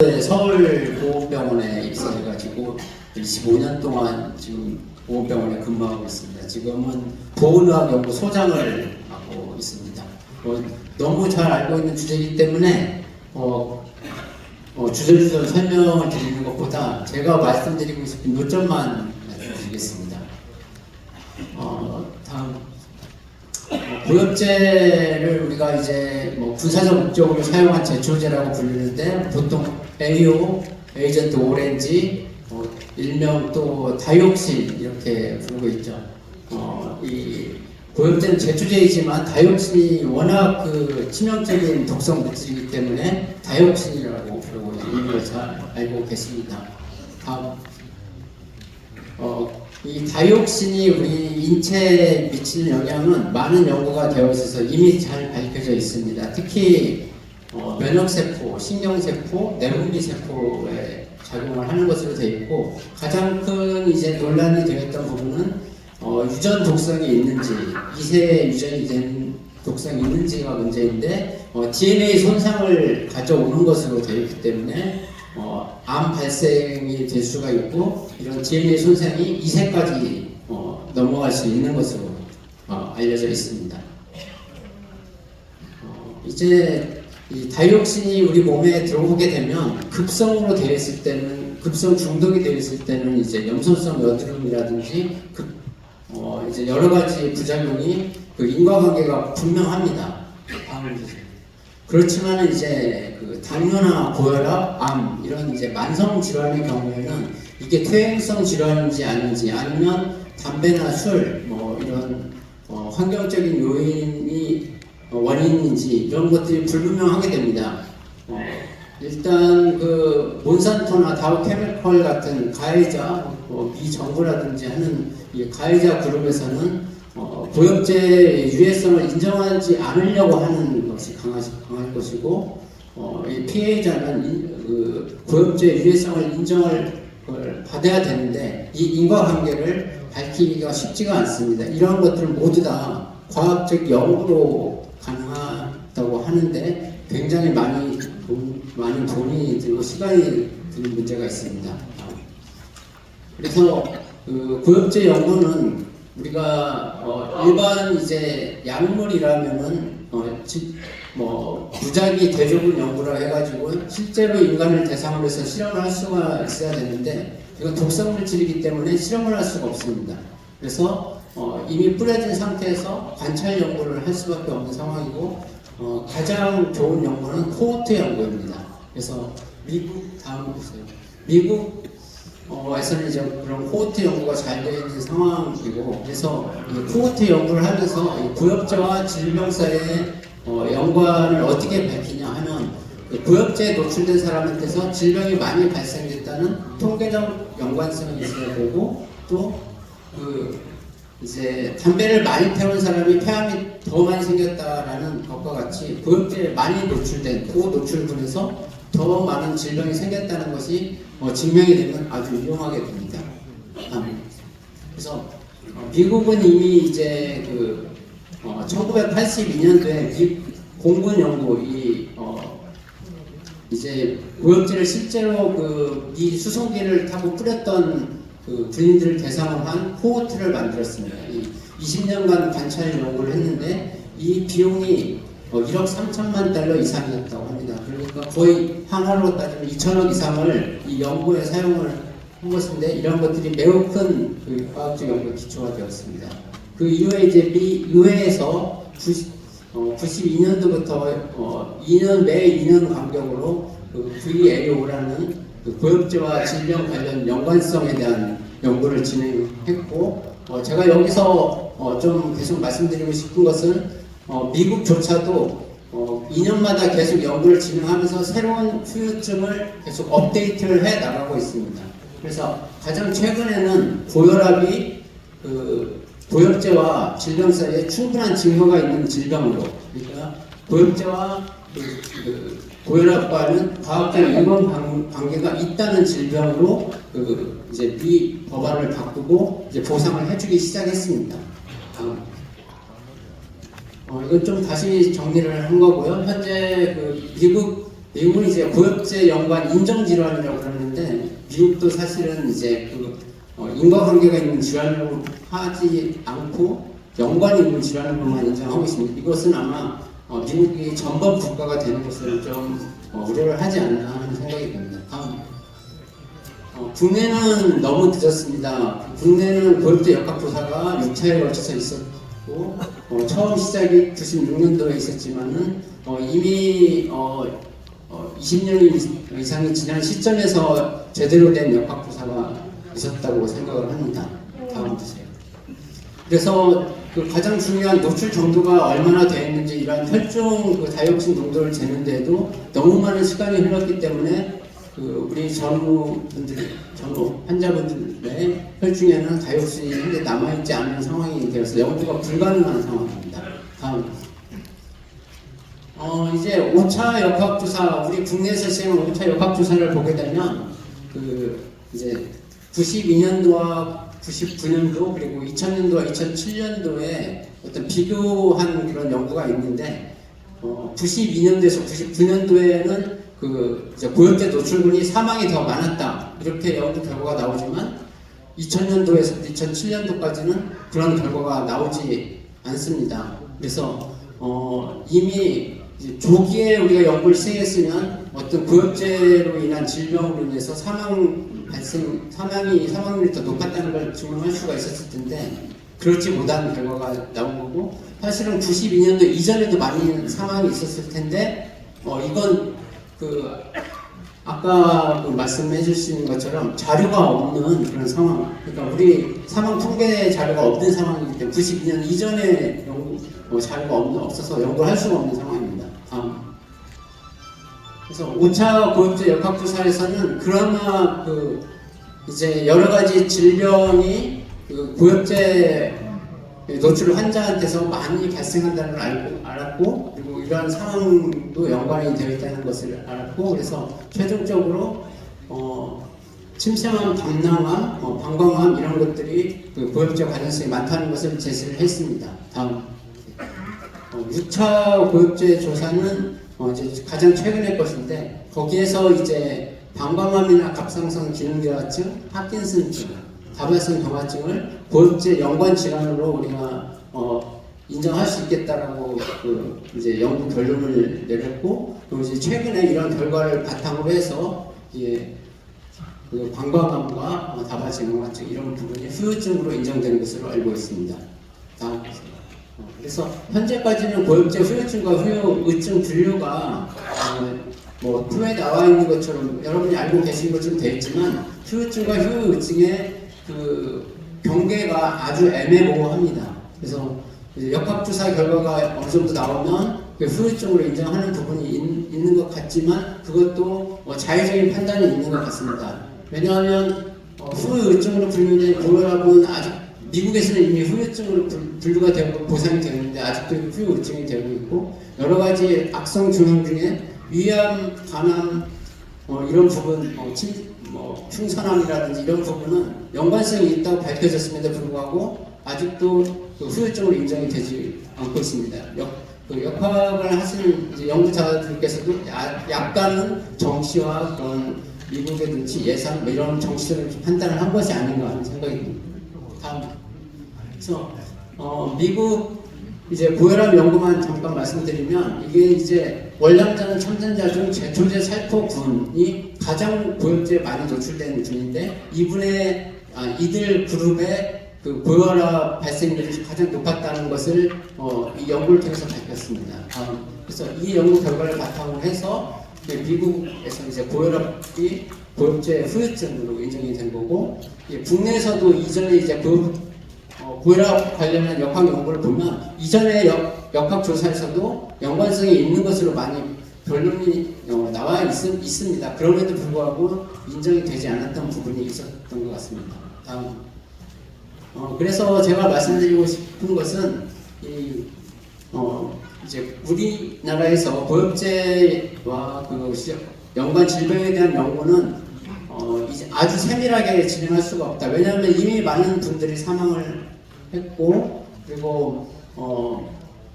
서울보건병원에 입사해가지고 25년 동안 지금 보건병원에 근무하고 있습니다. 지금은 보건의학연구소장을 하고 있습니다. 너무 잘 알고 있는 주제이기 때문에 주저주저 설명을 드리는 것보다 제가 말씀드리고 싶은 요점만 말씀드리겠습니다. 다음 고엽제를 우리가 이제 군사적 목적으로 사용한 제초제라고 부르는데 보통 AO, 에이전트 오렌지, 일명 또 다이옥신 이렇게 부르고 있죠. 이 고엽제는 제초제이지만 다이옥신이 워낙 치명적인 독성 물질이기 때문에 다이옥신이라고 부르고 이걸 잘 알고 계십니다. 다음. 이 다이옥신이 우리 인체에 미치는 영향은 많은 연구가 되어 있어서 이미 잘 밝혀져 있습니다. 특히 면역세포, 신경세포, 내분비세포에 작용을 하는 것으로 되어 있고, 가장 큰 이제 논란이 되었던 부분은 유전 독성이 있는지, 미세 유전이 된 독성이 있는지가 문제인데, DNA 손상을 가져오는 것으로 되어 있기 때문에 암 발생이 될 수가 있고, 이런 DNA 손상이 2세까지 넘어갈 수 있는 것으로 알려져 있습니다. 이제 이 다이옥신이 우리 몸에 들어오게 되면 급성으로 되어 있을 때는, 급성 중독이 되어 있을 때는 이제 염소성 여드름이라든지 이제 여러 가지 부작용이 인과관계가 분명합니다. 그렇지만 이제 당뇨나 고혈압, 암 이런 이제 만성 질환의 경우에는 이게 퇴행성 질환인지 아닌지, 아니면 담배나 술 이런 환경적인 요인이 원인인지 이런 것들이 불분명하게 됩니다. 일단 몬산토나 다우케미컬 같은 가해자, 미정부라든지 하는 이 가해자 그룹에서는 고엽제의 유해성을 인정하지 않으려고 하는 것이 강할 것이고, 이 피해자는 고엽제의 유해성을 인정을 받아야 되는데 이 인과관계를 밝히기가 쉽지가 않습니다. 이러한 것들은 모두 다 과학적 연구로 가능하다고 하는데 굉장히 많은 돈이 들고 시간이 드는 문제가 있습니다. 그래서 고엽제 연구는 우리가 일반 이제 약물이라면은 무작위 대조군 연구라 해가지고 실제로 인간을 대상으로 해서 실험을 할 수가 있어야 되는데, 이건 독성 물질이기 때문에 실험을 할 수가 없습니다. 그래서 이미 뿌려진 상태에서 관찰 연구를 할 수밖에 없는 상황이고, 가장 좋은 연구는 코호트 연구입니다. 그래서 다음 보세요. 미국에서는 이제 그런 코호트 연구가 잘 되어 있는 상황이고, 그래서 이 코호트 연구를 하면서 이 고엽제와 질병 사이의 연관을 어떻게 밝히냐 하면, 고엽제에 노출된 사람한테서 질병이 많이 발생됐다는 통계적 연관성이 있어야 되고, 또 이제 담배를 많이 태운 사람이 폐암이 더 많이 생겼다라는 것과 같이 고엽제에 많이 노출된 고노출군에서 더 많은 질병이 생겼다는 것이 증명이 되면 아주 유용하게 됩니다. 그래서 미국은 이미 이제 1982년도에 공군 연구 이제 고엽제를 실제로 이 수송기를 타고 뿌렸던 군인들을 대상으로 한 코호트를 만들었습니다. 20년간 관찰 연구를 했는데 이 비용이 1억 3천만 달러 이상이었다고 합니다. 그러니까 거의 한화로 따지면 2천억 이상을 이 연구에 사용을 한 것인데, 이런 것들이 매우 큰 과학적 연구의 기초가 되었습니다. 그 이후에 이제 미 의회에서 92년도부터 매 2년 간격으로 VAO라는 고엽제와 질병 관련 연관성에 대한 연구를 진행했고, 제가 여기서 좀 계속 말씀드리고 싶은 것은 미국조차도 2년마다 계속 연구를 진행하면서 새로운 후유증을 계속 업데이트를 해 나가고 있습니다. 그래서 가장 최근에는 고혈압이 고엽제와 질병 사이에 충분한 증거가 있는 질병으로, 그러니까 고엽제와 고혈압과는 과학적 인권 관계가 있다는 질병으로 이제 미 법안을 바꾸고 이제 보상을 해주기 시작했습니다. 이건 좀 다시 정리를 한 거고요. 현재 미국 미국은 이제 고엽제 연관 인정 질환이라고 그러는데 미국도 사실은 이제 인과관계가 있는 질환으로 하지 않고 연관이 있는 질환으로만 인정하고 있습니다. 이것은 아마 미국이 전범 국가가 되는 것을 좀 우려를 하지 않나 하는 생각이 듭니다. 다음. 국내는 너무 늦었습니다. 국내는 고엽제 역학조사가 6차에 걸쳐서 있었고 처음 시작이 96년도에 있었지만은 이미 20년 이상이 지난 시점에서 제대로 된 역학조사가 있었다고 생각을 합니다. 다음 주세요. 그래서 가장 중요한 노출 정도가 얼마나 되어 있는지 이러한 혈중 다이옥신 농도를 재는데도 너무 많은 시간이 흘렀기 때문에 우리 전후 환자분들의 혈중에는 다이옥신이 현재 남아있지 않은 상황이 되어서 연구가 불가능한 상황입니다. 다음. 이제 5차 역학조사, 우리 국내에서 시행한 5차 역학조사를 보게 되면 이제 92년도와 99년도 그리고 2000년도와 2007년도에 어떤 비교한 그런 연구가 있는데 92년도에서 99년도에는 이제 고엽제 노출군이 사망이 더 많았다 이렇게 연구 결과가 나오지만 2000년도에서 2007년도까지는 그런 결과가 나오지 않습니다. 그래서 이미 조기에 우리가 연구를 시행했으면 어떤 고엽제로 인한 질병으로 인해서 사망률이 더 높았다는 걸 증명할 수가 있었을 텐데 그렇지 못한 결과가 나온 거고 사실은 92년도 이전에도 많이 사망이 있었을 텐데 이건 아까 말씀해 주신 것처럼 자료가 없는 그런 상황, 그러니까 우리 사망 통계 자료가 없는 상황이기 때문에 92년 이전에 자료가 없어서 연구를 할 수가 없는 상황입니다. 다음. 그래서 5차 고엽제 역학조사에서는 그나마 이제 여러 가지 질병이 고엽제 노출 환자한테서 많이 발생한다는 걸 알았고 그리고 이러한 상황도 연관이 되어 있다는 것을 알았고 그래서 최종적으로 침샘암, 방광암, 방광암 이런 것들이 고엽제 관련성이 많다는 것을 제시를 했습니다. 다음. 6차 고엽제 조사는 이제 가장 최근의 것인데 거기에서 이제 방광암이나 갑상선 기능결합증, 파킨슨증, 다발성 경화증을 고엽제 연관 질환으로 우리가 인정할 수 있겠다라고 이제 연구 결론을 내렸고 그리고 이제 최근에 이런 결과를 바탕으로 해서 이제 방광암과 다발성 경화증 이런 부분이 후유증으로 인정되는 것으로 알고 있습니다. 다음. 그래서 현재까지는 고엽제 후유증과 후유증 분류가 표에 나와 있는 것처럼 여러분이 알고 계신 것처럼 되어 있지만 후유증과 후유증의 경계가 아주 애매모호합니다. 그래서 역학조사 결과가 어느 정도 나오면 후유증으로 인정하는 부분이 있는 것 같지만 그것도 자의적인 판단이 있는 것 같습니다. 왜냐하면 후유증으로 분류된 고혈압은 아직 미국에서는 이미 후유증으로 분류가 되고 보상이 되었는데 아직도 후유증이 되고 있고 여러 가지 악성 증상 중에 위암, 간암 이런 부분, 흉선암이라든지 이런 부분은 연관성이 있다고 밝혀졌음에도 불구하고 아직도 후유증으로 인정이 되지 않고 있습니다. 역학을 하시는 연구자들께서도 약간은 정치와 그런 미국의 눈치, 예산 이런 정치적인 판단을 한 것이 아닌가 하는 생각이 듭니다. 다음. 그래서 미국 이제 고혈압 연구만 잠깐 말씀드리면 이게 이제 월남전 첨단자 중 제초제 살포군이 가장 고엽제에 많이 노출된 군인데 이들 그룹의 고혈압 발생률이 가장 높았다는 것을 이 연구를 통해서 밝혔습니다. 그래서 이 연구 결과를 바탕으로 해서 미국에서 이제 고혈압이 고엽제 후유증으로 인정이 된 거고 국내에서도 이전에 이제 고혈압 관련한 역학 연구를 보면 이전에 역학 조사에서도 연관성이 있는 것으로 많이 결론이 나와 있습니다. 그럼에도 불구하고 인정이 되지 않았던 부분이 있었던 것 같습니다. 다음. 그래서 제가 말씀드리고 싶은 것은 이제 우리나라에서 고엽제와 연관 질병에 대한 연구는 이제 아주 세밀하게 진행할 수가 없다. 왜냐하면 이미 많은 분들이 사망을 했고 그리고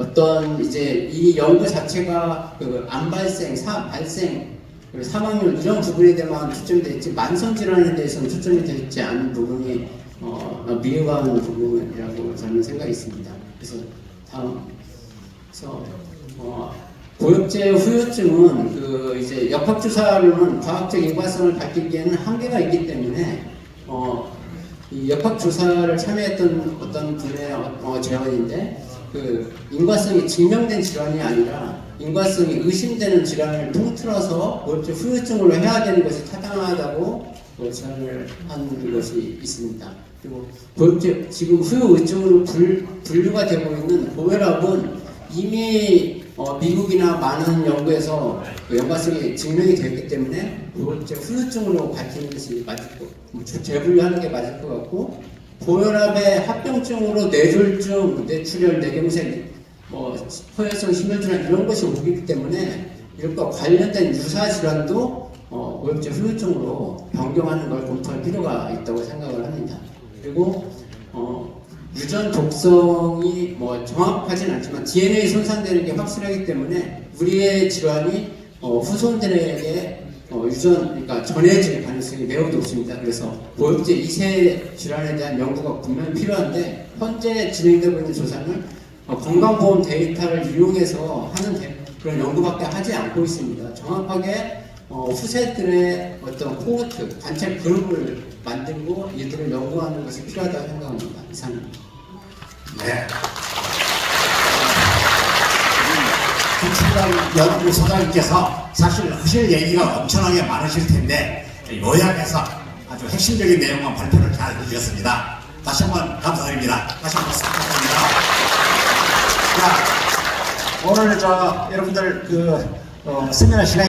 어떤 이제 이 연구 자체가 그 암 발생, 발생, 그리고 사망률 이런 부분에 대해서만 초점이 되어 있지 만성 질환에 대해서는 초점이 되어 있지 않은 부분이 미흡한 부분이라고 저는 생각이 있습니다. 그래서 다음, 그래서 고엽제 후유증은 그 이제 역학조사로는 과학적 인과성을 밝히기에는 한계가 있기 때문에 이 역학조사를 참여했던 어떤 분의 제언인데 그 인과성이 증명된 질환이 아니라 인과성이 의심되는 질환을 통틀어서 고엽제 후유증으로 해야 되는 것이 타당하다고 제안을 한 것이 있습니다. 그리고 고엽제 지금 후유증으로 분류가 되고 있는 고혈압은 이미 미국이나 많은 연구에서 그 연관성이 증명이 되었기 때문에 고엽제 후유증으로 밝히는 것이 맞을 것, 재분류하는 게 맞을 것 같고, 고혈압의 합병증으로 뇌졸중, 뇌출혈, 뇌경색, 허혈성 심혈질환 이런 것이 오기 때문에 이것과 관련된 유사 질환도 고엽제 후유증으로 변경하는 걸 검토할 필요가 있다고 생각을 합니다. 그리고 유전 독성이 정확하진 않지만 DNA 손상되는 게 확실하기 때문에 우리의 질환이 후손들에게 그러니까 전해질 가능성이 매우 높습니다. 그래서 고엽제 2세 질환에 대한 연구가 분명히 필요한데 현재 진행되고 있는 조사는 건강보험 데이터를 이용해서 하는 그런 연구밖에 하지 않고 있습니다. 정확하게 후세들의 어떤 코호트, 관찰 그룹을 만들고 이들을 연구하는 것이 필요하다고 생각합니다. 이상입니다. 네. 김춘남 연구소장님께서 사실 하실 얘기가 엄청나게 많으실 텐데 요약해서 아주 핵심적인 내용만 발표를 잘 해주셨습니다. 다시 한번 감사드립니다. 다시 한번 감사드립니다. 자, 오늘 여러분들 세미나 시간